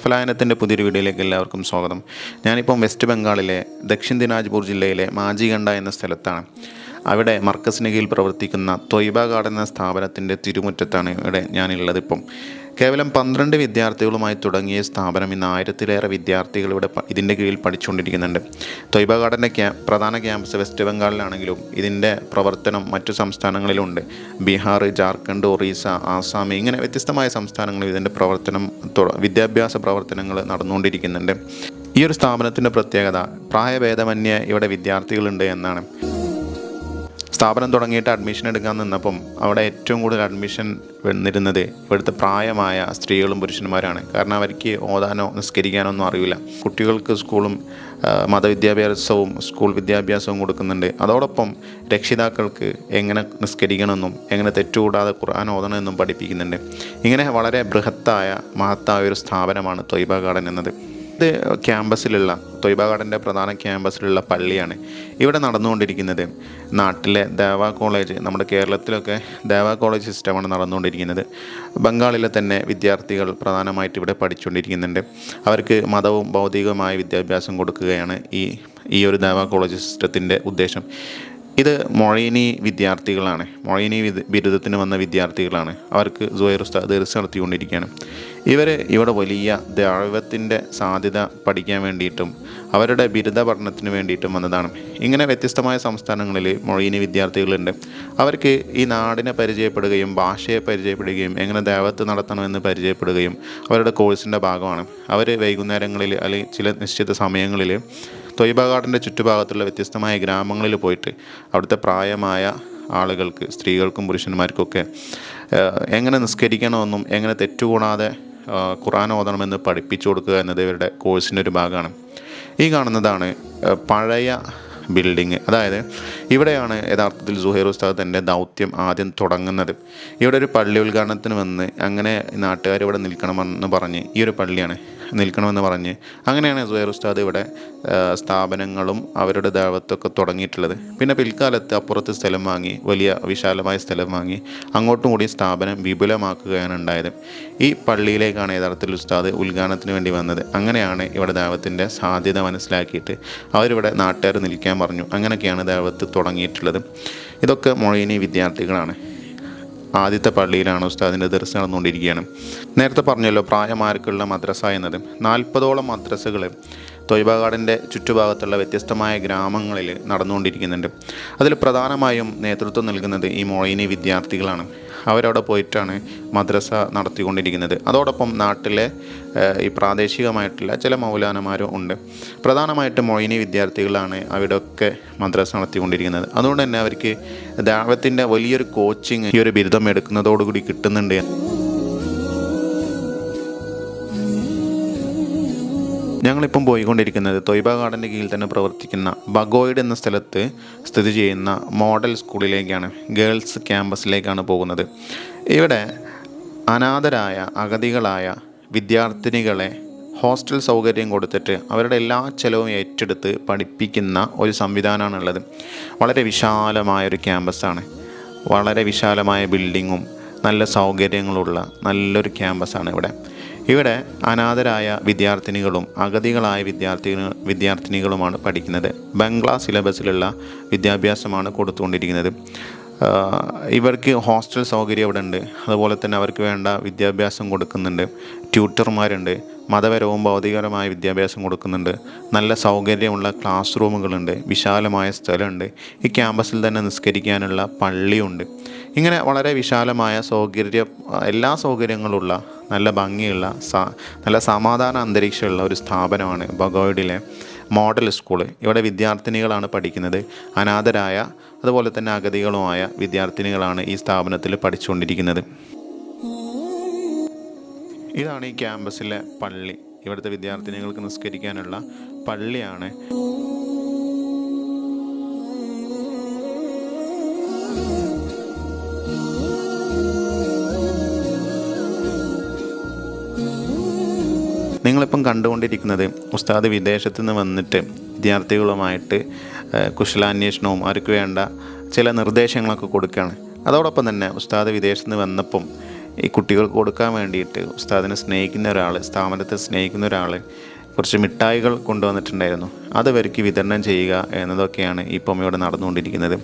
ഫലായനത്തിൻ്റെ പുതിയൊരു വീഡിയോയിലേക്ക് എല്ലാവർക്കും സ്വാഗതം. ഞാനിപ്പം വെസ്റ്റ് ബംഗാളിലെ ദക്ഷിൺ ദിനാജ്പൂർ ജില്ലയിലെ മാജിഗണ്ട എന്ന സ്ഥലത്താണ്. അവിടെ മർക്കസിന് കീഴിൽ പ്രവർത്തിക്കുന്ന ത്വയ്ബ ഗാർഡൻ എന്ന സ്ഥാപനത്തിൻ്റെ തിരുമുറ്റത്താണ് ഇവിടെ ഞാനുള്ളത്. ഇപ്പം കേവലം 12 വിദ്യാർത്ഥികളുമായി തുടങ്ങിയ സ്ഥാപനം ഇന്ന് 1000-ലേറെ വിദ്യാർത്ഥികൾ ഇവിടെ ഇതിൻ്റെ കീഴിൽ പഠിച്ചുകൊണ്ടിരിക്കുന്നുണ്ട്. ത്വയ്ബ ഗാർഡൻ്റെ പ്രധാന ക്യാമ്പസ് വെസ്റ്റ് ബംഗാളിലാണെങ്കിലും ഇതിൻ്റെ പ്രവർത്തനം മറ്റു സംസ്ഥാനങ്ങളിലുണ്ട്. ബീഹാർ, ജാർഖണ്ഡ്, ഒറീസ, ആസാം ഇങ്ങനെ വ്യത്യസ്തമായ സംസ്ഥാനങ്ങളിൽ ഇതിൻ്റെ പ്രവർത്തനം വിദ്യാഭ്യാസ പ്രവർത്തനങ്ങൾ നടന്നുകൊണ്ടിരിക്കുന്നുണ്ട്. ഈ ഒരു സ്ഥാപനത്തിൻ്റെ പ്രത്യേകത പ്രായഭേദമന്യേ ഇവിടെ വിദ്യാർത്ഥികളുണ്ട് എന്നാണ്. സ്ഥാപനം തുടങ്ങിയിട്ട് അഡ്മിഷൻ എടുക്കാൻ നിന്നപ്പം അവിടെ ഏറ്റവും കൂടുതൽ അഡ്മിഷൻ വന്നിരുന്നത് ഇവിടുത്തെ പ്രായമായ സ്ത്രീകളും പുരുഷന്മാരാണ്. കാരണം അവർക്ക് ഓതാനോ നിസ്കരിക്കാനോ ഒന്നും അറിയില്ല. കുട്ടികൾക്ക് സ്കൂളും മതവിദ്യാഭ്യാസവും സ്കൂൾ വിദ്യാഭ്യാസവും കൊടുക്കുന്നുണ്ട്. അതോടൊപ്പം രക്ഷിതാക്കൾക്ക് എങ്ങനെ നിസ്കരിക്കണമെന്നും എങ്ങനെ തെറ്റുകൂടാതെ ഖുർആൻ ഓതണമെന്നും പഠിപ്പിക്കുന്നുണ്ട്. ഇങ്ങനെ വളരെ ബൃഹത്തായ മഹത്തായ ഒരു സ്ഥാപനമാണ് ത്വയ്ബ ഗാർഡൻ എന്നത്. ഇത് ക്യാമ്പസിലുള്ള ത്വയ്ബ ഗാർഡൻ്റെ പ്രധാന ക്യാമ്പസിലുള്ള പള്ളിയാണ്. ഇവിടെ നടന്നുകൊണ്ടിരിക്കുന്നത് നാട്ടിലെ ദേവ കോളേജ്, നമ്മുടെ കേരളത്തിലൊക്കെ ദേവ കോളേജ് സിസ്റ്റമാണ് നടന്നുകൊണ്ടിരിക്കുന്നത്. ബംഗാളിലെ തന്നെ വിദ്യാർത്ഥികൾ പ്രധാനമായിട്ട് ഇവിടെ പഠിച്ചുകൊണ്ടിരിക്കുന്നുണ്ട്. അവർക്ക് മതവും ഭൗതികവുമായ വിദ്യാഭ്യാസം കൊടുക്കുകയാണ് ഈ ഒരു ദേവ കോളേജ് സിസ്റ്റത്തിൻ്റെ ഉദ്ദേശം. ഇത് മൊഴീനി വിദ്യാർത്ഥികളാണ്. മൊഴീനി ബിരുദത്തിന് വന്ന വിദ്യാർത്ഥികളാണ്. അവർക്ക് സുഹൈർ ഉസ്താദ് ദർസ് നടത്തിക്കൊണ്ടിരിക്കുകയാണ്. ഇവർ ഇവിടെ വലിയ ദഅവത്തിൻ്റെ സാധ്യത പഠിക്കാൻ വേണ്ടിയിട്ടും അവരുടെ ബിരുദ പഠനത്തിന് വേണ്ടിയിട്ടും വന്നതാണ്. ഇങ്ങനെ വ്യത്യസ്തമായ സംസ്ഥാനങ്ങളിൽ മൊഴീനി വിദ്യാർത്ഥികളുണ്ട്. അവർക്ക് ഈ നാടിനെ പരിചയപ്പെടുകയും ഭാഷയെ പരിചയപ്പെടുകയും എങ്ങനെ ദഅവത്ത് നടത്തണമെന്ന് പരിചയപ്പെടുകയും അവരുടെ കോഴ്സിൻ്റെ ഭാഗമാണ്. അവർ വൈകുന്നേരങ്ങളിൽ അല്ലെങ്കിൽ ചില നിശ്ചിത സമയങ്ങളിൽ ത്വയ്ബ ഗാർഡൻ്റെ ചുറ്റുഭാഗത്തുള്ള വ്യത്യസ്തമായ ഗ്രാമങ്ങളിൽ പോയിട്ട് അവിടുത്തെ പ്രായമായ ആളുകൾക്ക്, സ്ത്രീകൾക്കും പുരുഷന്മാർക്കൊക്കെ എങ്ങനെ നിസ്കരിക്കണമെന്നും എങ്ങനെ തെറ്റുകൂടാതെ ഖുർആൻ ഓതണമെന്ന് പഠിപ്പിച്ചു കൊടുക്കുക എന്നത് ഇവരുടെ കോഴ്സിൻ്റെ ഒരു ഭാഗമാണ്. ഈ കാണുന്നതാണ് പഴയ ബിൽഡിങ്. അതായത് ഇവിടെയാണ് യഥാർത്ഥത്തിൽ സുഹൈർ ഉസ്താദ് തൻ്റെ ദൗത്യം ആദ്യം തുടങ്ങുന്നത്. ഇവിടെ ഒരു പള്ളി ഉദ്ഘാടനത്തിന് വന്ന് അങ്ങനെ നാട്ടുകാർ ഇവിടെ നിൽക്കണമെന്ന് പറഞ്ഞ് ഈ ഒരു പള്ളിയാണ് നിൽക്കണമെന്ന് പറഞ്ഞ് അങ്ങനെയാണ് സുഹൈർ ഉസ്താദ് ഇവിടെ സ്ഥാപനങ്ങളും അവരുടെ ദഅവത്തൊക്കെ തുടങ്ങിയിട്ടുള്ളത്. പിന്നെ പിൽക്കാലത്ത് അപ്പുറത്ത് സ്ഥലം വാങ്ങി, വലിയ വിശാലമായ സ്ഥലം വാങ്ങി അങ്ങോട്ടും കൂടി സ്ഥാപനം വിപുലമാക്കുകയാണ് ഉണ്ടായത്. ഈ പള്ളിയിലേക്കാണ് യഥാർത്ഥത്തിൽ ഉസ്താദ് ഉദ്ഘാടനത്തിന് വേണ്ടി വന്നത്. അങ്ങനെയാണ് ഇവിടെ ദഅവത്തിൻ്റെ സാധ്യത മനസ്സിലാക്കിയിട്ട് അവരിവിടെ നാട്ടുകാർ നിൽക്കാൻ പറഞ്ഞു. അങ്ങനെയൊക്കെയാണ് ദഅവത്ത് തുടങ്ങിയിട്ടുള്ളത്. ഇതൊക്കെ മൊഴീനി വിദ്യാർത്ഥികളാണ്. ആദ്യത്തെ പള്ളിയിലാണ് ഉസ്താദിൻ്റെ ദർസ് നടന്നുകൊണ്ടിരിക്കുകയാണ്. നേരത്തെ പറഞ്ഞല്ലോ പ്രായമാർക്കുള്ള മദ്രസ എന്നത്. 40ഓളം മദ്രസകൾ ത്വയ്ബ ഗാർഡൻ്റെ ചുറ്റുഭാഗത്തുള്ള വ്യത്യസ്തമായ ഗ്രാമങ്ങളിൽ നടന്നുകൊണ്ടിരിക്കുന്നുണ്ട്. അതിൽ പ്രധാനമായും നേതൃത്വം നൽകുന്നത് ഈ മൊഴീനി വിദ്യാർത്ഥികളാണ്. അവരവിടെ പോയിട്ടാണ് മദ്രസ നടത്തിക്കൊണ്ടിരിക്കുന്നത്. അതോടൊപ്പം നാട്ടിലെ ഈ പ്രാദേശികമായിട്ടുള്ള ചില മൗലാനമാരും ഉണ്ട്. പ്രധാനമായിട്ടും മൊഴീനി വിദ്യാർത്ഥികളാണ് അവിടെയൊക്കെ മദ്രസ നടത്തിക്കൊണ്ടിരിക്കുന്നത്. അതുകൊണ്ട് തന്നെ അവർക്ക് ദഅവത്തിൻ്റെ വലിയൊരു കോച്ചിങ് ഈ ഒരു ബിരുദം എടുക്കുന്നതോടുകൂടി കിട്ടുന്നുണ്ട്. ഞങ്ങളിപ്പം പോയിക്കൊണ്ടിരിക്കുന്നത് ത്വയ്ബ ഗാർഡൻ്റെ കീഴിൽ തന്നെ പ്രവർത്തിക്കുന്ന ബഗോയിഡ് എന്ന സ്ഥലത്ത് സ്ഥിതി ചെയ്യുന്ന മോഡൽ സ്കൂളിലേക്കാണ്, ഗേൾസ് ക്യാമ്പസിലേക്കാണ് പോകുന്നത്. ഇവിടെ അനാഥരായ അഗതികളായ വിദ്യാർത്ഥിനികളെ ഹോസ്റ്റൽ സൗകര്യം കൊടുത്തിട്ട് അവരുടെ എല്ലാ ചെലവും ഏറ്റെടുത്ത് പഠിപ്പിക്കുന്ന ഒരു സംവിധാനമാണുള്ളത്. വളരെ വിശാലമായൊരു ക്യാമ്പസാണ്. വളരെ വിശാലമായ ബിൽഡിങ്ങും നല്ല സൗകര്യങ്ങളുള്ള നല്ലൊരു ക്യാമ്പസാണ് ഇവിടെ അനാഥരായ വിദ്യാർത്ഥിനികളും അഗതികളായ വിദ്യാർത്ഥിനികളുമാണ് പഠിക്കുന്നത്. ബംഗ്ലാ സിലബസിലുള്ള വിദ്യാഭ്യാസമാണ് കൊടുത്തുകൊണ്ടിരിക്കുന്നത്. ഇവർക്ക് ഹോസ്റ്റൽ സൗകര്യം ഇവിടെ ഉണ്ട്. അതുപോലെ തന്നെ അവർക്ക് വേണ്ട വിദ്യാഭ്യാസം കൊടുക്കുന്നുണ്ട്. ട്യൂട്ടർമാരുണ്ട്. മതപരവും ഭൗതികപരമായ വിദ്യാഭ്യാസം കൊടുക്കുന്നുണ്ട്. നല്ല സൗകര്യമുള്ള ക്ലാസ് റൂമുകളുണ്ട്. വിശാലമായ സ്ഥലമുണ്ട്. ഈ ക്യാമ്പസിൽ തന്നെ നിസ്കരിക്കാനുള്ള പള്ളിയുണ്ട്. ഇങ്ങനെ വളരെ വിശാലമായ എല്ലാ സൗകര്യങ്ങളുള്ള നല്ല ഭംഗിയുള്ള നല്ല സമാധാന അന്തരീക്ഷമുള്ള ഒരു സ്ഥാപനമാണ് ബഗോയിഡിലെ മോഡൽ സ്കൂൾ. ഇവിടെ വിദ്യാർത്ഥിനികളാണ് പഠിക്കുന്നത്. അനാഥരായ അതുപോലെ തന്നെ അഗതികളുമായ വിദ്യാർത്ഥിനികളാണ് ഈ സ്ഥാപനത്തിൽ പഠിച്ചുകൊണ്ടിരിക്കുന്നത്. ഇതാണ് ഈ ക്യാമ്പസിലെ പള്ളി. ഇവിടുത്തെ വിദ്യാർത്ഥിനികൾക്ക് നിസ്കരിക്കാനുള്ള പള്ളിയാണ്. നിങ്ങളിപ്പം കണ്ടുകൊണ്ടിരിക്കുന്നത് ഉസ്താദ് വിദേശത്ത് നിന്ന് വന്നിട്ട് വിദ്യാർത്ഥികളുമായിട്ട് കുശലാന്വേഷണവും അവർക്ക് വേണ്ട ചില നിർദ്ദേശങ്ങളൊക്കെ കൊടുക്കുകയാണ്. അതോടൊപ്പം തന്നെ ഉസ്താദ് വിദേശത്ത് നിന്ന് വന്നപ്പം ഈ കുട്ടികൾക്ക് കൊടുക്കാൻ വേണ്ടിയിട്ട് ഉസ്താദിനെ സ്നേഹിക്കുന്ന ഒരാൾ, സ്ഥാപനത്തെ സ്നേഹിക്കുന്ന ഒരാൾ കുറച്ച് മിഠായികൾ കൊണ്ടുവന്നിട്ടുണ്ടായിരുന്നു. അത് ഇവർക്ക് വിതരണം ചെയ്യുക എന്നതൊക്കെയാണ് ഇപ്പം ഇവിടെ നടന്നുകൊണ്ടിരിക്കുന്നത്.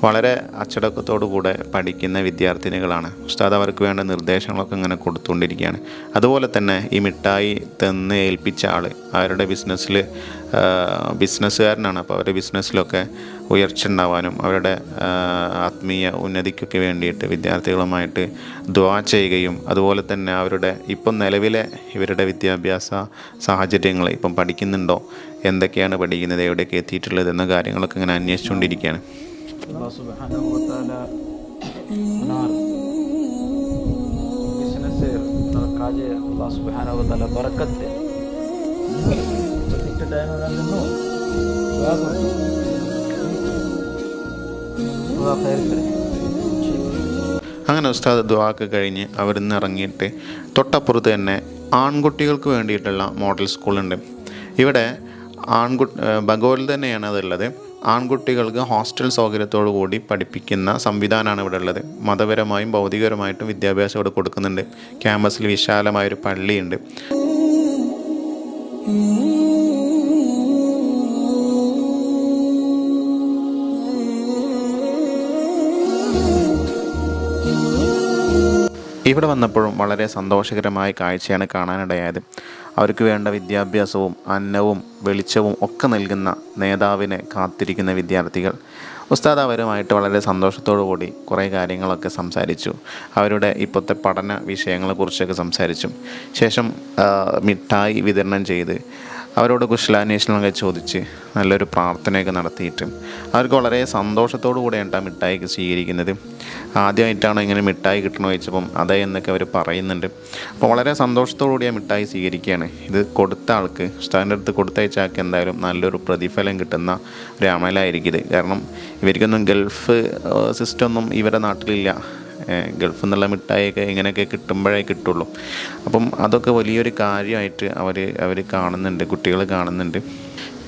വളരെ അച്ചടക്കത്തോടു കൂടെ പഠിക്കുന്ന വിദ്യാർത്ഥിനികളാണ്. ഉസ്താദ് അവർക്ക് വേണ്ട നിർദ്ദേശങ്ങളൊക്കെ ഇങ്ങനെ കൊടുത്തുകൊണ്ടിരിക്കുകയാണ്. അതുപോലെ തന്നെ ഈ മിഠായി തന്ന് ഏൽപ്പിച്ച ആൾ അവരുടെ ബിസിനസ്സുകാരനാണ്. അപ്പോൾ അവരുടെ ബിസിനസ്സിലൊക്കെ ഉയർച്ച ഉണ്ടാവാനും അവരുടെ ആത്മീയ ഉന്നതിക്കൊക്കെ വേണ്ടിയിട്ട് വിദ്യാർത്ഥികളുമായിട്ട് ദുആ ചെയ്യുകയും അതുപോലെ തന്നെ അവരുടെ ഇപ്പം നിലവിലെ ഇവരുടെ വിദ്യാഭ്യാസ സാഹചര്യങ്ങൾ ഇപ്പം പഠിക്കുന്നുണ്ടോ, എന്തൊക്കെയാണ് പഠിക്കുന്നത്, എവിടെയൊക്കെ എത്തിയിട്ടുള്ളത് എന്ന കാര്യങ്ങളൊക്കെ ഇങ്ങനെ അന്വേഷിച്ചുകൊണ്ടിരിക്കുകയാണ്. Allah Subhanahu wa Ta'ala benar bisnes kaje Allah Subhanahu wa Ta'ala barakat de particular time agannu dua koru dua khair kare. അങ്ങനെ ഉസ്താദ് ദുആക്ക് കഴിഞ്ഞ് അവിടുന്ന് ഇറങ്ങിയിട്ട് തൊട്ടപ്പുറത്ത് തന്നെ ആൺകുട്ടികൾക്ക് വേണ്ടിയിട്ടുള്ള മോഡൽ സ്കൂളുണ്ട്. ഇവിടെ ബഗോറിൽ തന്നെയാണ് അതുള്ളത്. ആൺകുട്ടികൾക്ക് ഹോസ്റ്റൽ സൗകര്യത്തോടു കൂടി പഠിപ്പിക്കുന്ന സംവിധാനമാണ് ഇവിടെ ഉള്ളത്. മതപരമായും ഭൗതികപരമായിട്ടും വിദ്യാഭ്യാസം ഇവിടെ കൊടുക്കുന്നുണ്ട്. ക്യാമ്പസിൽ വിശാലമായൊരു പള്ളിയുണ്ട്. ഇവിടെ വന്നപ്പോഴും വളരെ സന്തോഷകരമായ കാഴ്ചയാണ് കാണാനിടയായത്. അവർക്ക് വേണ്ട വിദ്യാഭ്യാസവും അന്നവും വെളിച്ചവും ഒക്കെ നൽകുന്ന നേതാവിനെ കാത്തിരിക്കുന്ന വിദ്യാർത്ഥികൾ. ഉസ്താദ് അവരുമായിട്ട് വളരെ സന്തോഷത്തോടു കൂടി കുറേ കാര്യങ്ങളൊക്കെ സംസാരിച്ചു. അവരുടെ ഇപ്പോഴത്തെ പഠന വിഷയങ്ങളെക്കുറിച്ചൊക്കെ സംസാരിച്ചു. ശേഷം മിഠായി വിതരണം ചെയ്ത് അവരോട് കുശലാന്വേഷണമൊക്കെ ചോദിച്ച് നല്ലൊരു പ്രാർത്ഥനയൊക്കെ നടത്തിയിട്ട് അവർക്ക് വളരെ സന്തോഷത്തോടു കൂടെയാണ് ആ മിഠായിക്ക് സ്വീകരിക്കുന്നത്. ആദ്യമായിട്ടാണോ ഇങ്ങനെ മിഠായി കിട്ടണമെന്ന് ചോദിച്ചപ്പം അതേ എന്നൊക്കെ അവർ പറയുന്നുണ്ട്. അപ്പോൾ വളരെ സന്തോഷത്തോടു കൂടി ആ മിഠായി സ്വീകരിക്കുകയാണ്. ഇത് കൊടുത്ത ആൾക്ക്, ഉസ്താദിൻ്റെ അടുത്ത് കൊടുത്തയച്ച ആൾക്ക് എന്തായാലും നല്ലൊരു പ്രതിഫലം കിട്ടുന്ന ഒരു അമലായിരിക്കും ഇത്. കാരണം ഇവർക്കൊന്നും ഗൾഫ് സിസ്റ്റം ഒന്നും ഇവരുടെ നാട്ടിലില്ല. ഗൾഫിൽ നിന്നുള്ള മിഠായിയൊക്കെ ഇങ്ങനെയൊക്കെ കിട്ടുമ്പോഴേ കിട്ടുള്ളൂ. അപ്പം അതൊക്കെ വലിയൊരു കാര്യമായിട്ട് അവർ കാണുന്നുണ്ട്, കുട്ടികൾ കാണുന്നുണ്ട്.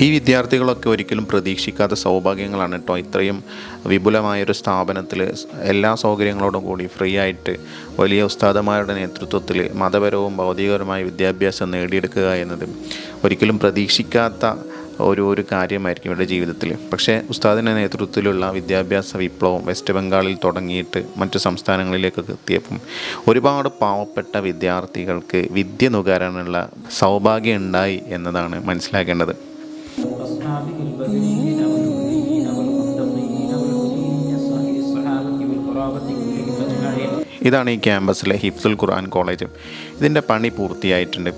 ഈ വിദ്യാർത്ഥികളൊക്കെ ഒരിക്കലും പ്രതീക്ഷിക്കാത്ത സൗഭാഗ്യങ്ങളാണ് കേട്ടോ. ഇത്രയും വിപുലമായൊരു സ്ഥാപനത്തിൽ എല്ലാ സൗകര്യങ്ങളോടും കൂടി ഫ്രീ ആയിട്ട് വലിയ ഉസ്താദന്മാരുടെ നേതൃത്വത്തിൽ മതപരവും ഭൗതികപരമായ വിദ്യാഭ്യാസം നേടിയെടുക്കുക എന്നത് ഒരിക്കലും പ്രതീക്ഷിക്കാത്ത ഒരു കാര്യമായിരിക്കും ഇവരുടെ ജീവിതത്തിൽ. പക്ഷേ ഉസ്താദിൻ്റെ നേതൃത്വത്തിലുള്ള വിദ്യാഭ്യാസ വിപ്ലവം വെസ്റ്റ് ബംഗാളിൽ തുടങ്ങിയിട്ട് മറ്റു സംസ്ഥാനങ്ങളിലേക്കൊക്കെ എത്തിയപ്പം ഒരുപാട് പാവപ്പെട്ട വിദ്യാർത്ഥികൾക്ക് വിദ്യ നുകരാനുള്ള സൗഭാഗ്യം ഉണ്ടായി എന്നതാണ് മനസ്സിലാക്കേണ്ടത്. ഇതാണ് ഈ ക്യാമ്പസിലെ ഹിഫ്സുൽ ഖുർആൻ കോളേജ്. ഇതിൻ്റെ പണി പൂർത്തിയായിട്ടുണ്ട്.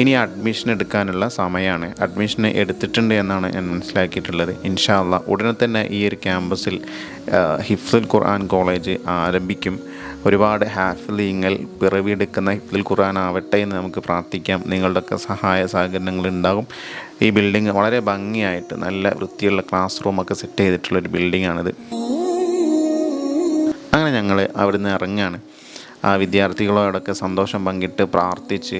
ഇനി അഡ്മിഷൻ എടുക്കാനുള്ള സമയമാണ്. അഡ്മിഷൻ എടുത്തിട്ടുണ്ട് എന്നാണ് ഞാൻ മനസ്സിലാക്കിയിട്ടുള്ളത്. ഇൻഷാ അല്ലാഹ് ഉടനെ തന്നെ ഈ ഒരു ക്യാമ്പസിൽ ഹിഫ്സുൽ ഖുർആൻ കോളേജ് ആരംഭിക്കും. ഒരുപാട് ഹാഫിളീങ്ങൾ പിറവിയെടുക്കുന്ന ഹിഫ്സുൽ ഖുർആൻ ആവട്ടെ എന്ന് നമുക്ക് പ്രാർത്ഥിക്കാം. നിങ്ങളുടെയൊക്കെ സഹായ സഹകരണങ്ങൾ ഉണ്ടാകും. ഈ ബിൽഡിംഗ് വളരെ ഭംഗിയായിട്ട് നല്ല വൃത്തിയുള്ള ക്ലാസ് റൂമൊക്കെ സെറ്റ് ചെയ്തിട്ടുള്ളൊരു ബിൽഡിങ്ങാണിത്. അങ്ങനെ ഞങ്ങൾ അവിടുന്ന് ഇറങ്ങുകയാണ്. ആ വിദ്യാർത്ഥികളോടൊക്കെ സന്തോഷം പങ്കിട്ട് പ്രാർത്ഥിച്ച്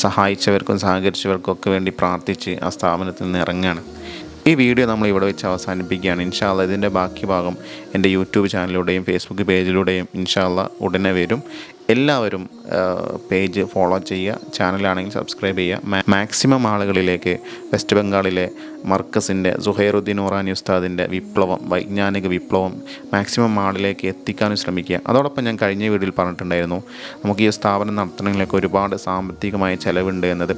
സഹായിച്ചവർക്കും സഹകരിച്ചവർക്കും ഒക്കെ വേണ്ടി പ്രാർത്ഥിച്ച് ആ സ്ഥാപനത്തിൽ നിന്ന് ഇറങ്ങുകയാണ്. ഈ വീഡിയോ നമ്മൾ ഇവിടെ വെച്ച് അവസാനിപ്പിക്കുകയാണ്. ഇൻഷാ അല്ലാഹ് ഇതിൻ്റെ ബാക്കി ഭാഗം എൻ്റെ യൂട്യൂബ് ചാനലിലൂടെയും ഫേസ്ബുക്ക് പേജിലൂടെയും ഇൻഷാ അല്ലാഹ് ഉടനെ വരും. എല്ലാവരും പേജ് ഫോളോ ചെയ്യുക, ചാനലാണെങ്കിൽ സബ്സ്ക്രൈബ് ചെയ്യുക. മാക്സിമം ആളുകളിലേക്ക് വെസ്റ്റ് ബംഗാളിലെ മർക്കസിൻ്റെ സുഹൈറുദ്ദീൻ നൂറാനി ഉസ്താദിൻ്റെ വിപ്ലവം, വൈജ്ഞാനിക വിപ്ലവം മാക്സിമം ആളിലേക്ക് എത്തിക്കാനും ശ്രമിക്കുക. അതോടൊപ്പം ഞാൻ കഴിഞ്ഞ വീഡിയോയിൽ പറഞ്ഞിട്ടുണ്ടായിരുന്നു, നമുക്ക് ഈ സ്ഥാപനം നടത്തണമെങ്കിലൊക്കെ ഒരുപാട് സാമ്പത്തികമായ ചിലവുണ്ട് എന്നത്.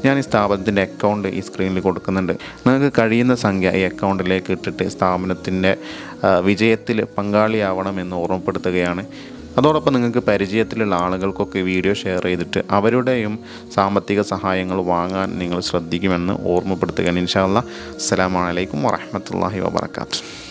ഞാൻ ഈ സ്ഥാപനത്തിൻ്റെ അക്കൗണ്ട് ഈ സ്ക്രീനിൽ കൊടുക്കുന്നുണ്ട്. നിങ്ങൾക്ക് കഴിയുന്ന സംഖ്യ ഈ അക്കൗണ്ടിലേക്ക് ഇട്ടിട്ട് സ്ഥാപനത്തിൻ്റെ വിജയത്തിൽ പങ്കാളിയാവണമെന്ന് ഓർമ്മപ്പെടുത്തുകയാണ്. അതോടൊപ്പം നിങ്ങൾക്ക് പരിചയത്തിലുള്ള ആളുകൾക്കൊക്കെ വീഡിയോ ഷെയർ ചെയ്തിട്ട് അവരുടെയും സാമ്പത്തിക സഹായങ്ങൾ വാങ്ങാൻ നിങ്ങൾ ശ്രദ്ധിക്കുമെന്ന് ഓർമ്മപ്പെടുത്തുകയാണ്. ഇൻഷാ അല്ലാഹ്. അസ്സലാമു അലൈക്കും വറഹ്മത്തുള്ളാഹി വബറകാതുഹു.